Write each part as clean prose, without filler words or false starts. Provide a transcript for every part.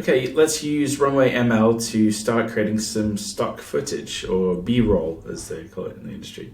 Okay, let's use Runway ML to start creating some stock footage, or B-roll as they call it in the industry.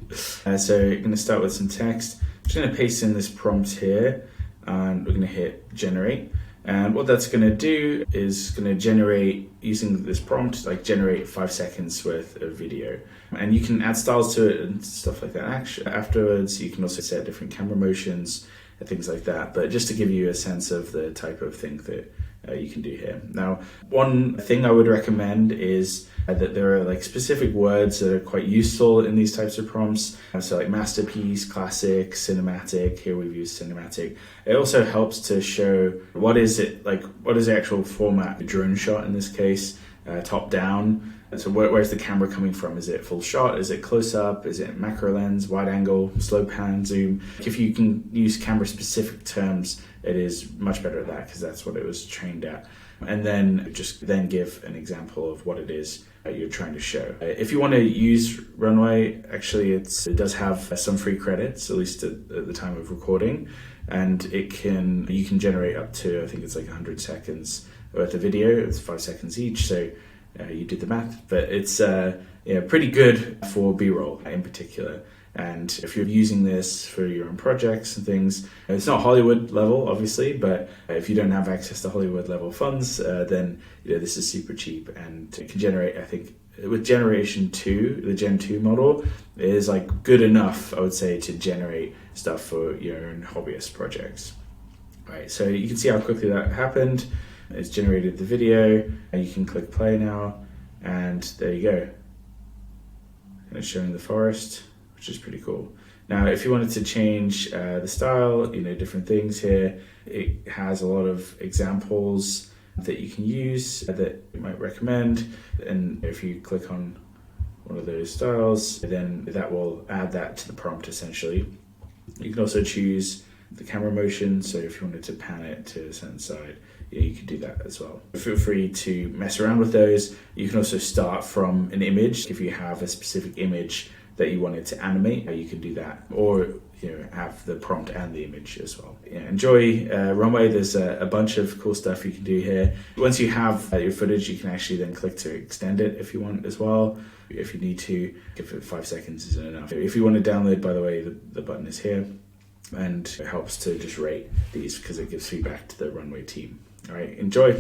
So you're going to start with some text. I'm just going to paste in this prompt here, and we're going to hit generate. And what that's going to do is going to generate, using this prompt, like generate 5 seconds worth of video. And you can add styles to it and stuff like that. Afterwards, you can also set different camera motions and things like that. But just to give you a sense of the type of thing that you can do here. Now, one thing I would recommend is that there are like specific words that are quite useful in these types of prompts. So like masterpiece, classic, cinematic. Here we've used cinematic. It also helps to show what is the actual format, a drone shot in this case, top down. So where's the camera coming from? Is it full shot? Is it close up? Is it macro lens, wide angle, slow pan, zoom? If you can use camera specific terms, it is much better at that because that's what it was trained at. And then then give an example of what it is you're trying to show. If you want to use Runway, actually it does have some free credits, at least at the time of recording, and you can generate up to, I think it's like 100 seconds worth of video. It's 5 seconds each, so you did the math, but it's pretty good for B-roll in particular. And if you're using this for your own projects and things, it's not Hollywood level, obviously, but if you don't have access to Hollywood level funds, then this is super cheap, and it can generate, I think, with generation 2, the Gen 2 model is like good enough, I would say, to generate stuff for your own hobbyist projects. Right, so you can see how quickly that happened. It's generated the video, and you can click play now, and there you go. And it's showing the forest, which is pretty cool. Now, if you wanted to change the style, different things here, it has a lot of examples that you can use that you might recommend. And if you click on one of those styles, then that will add that to the prompt essentially. You can also choose the camera motion, so if you wanted to pan it to a certain side, you can do that as well. Feel free to mess around with those. You can also start from an image. If you have a specific image that you wanted to animate, you can do that, or have the prompt and the image as well. Enjoy Runway. There's a bunch of cool stuff you can do here. Once you have your footage, you can actually then click to extend it if you want as well. If you need to, if 5 seconds isn't enough. If you want to download, by the way, the button is here, and it helps to just rate these because it gives feedback to the Runway team. All right, enjoy.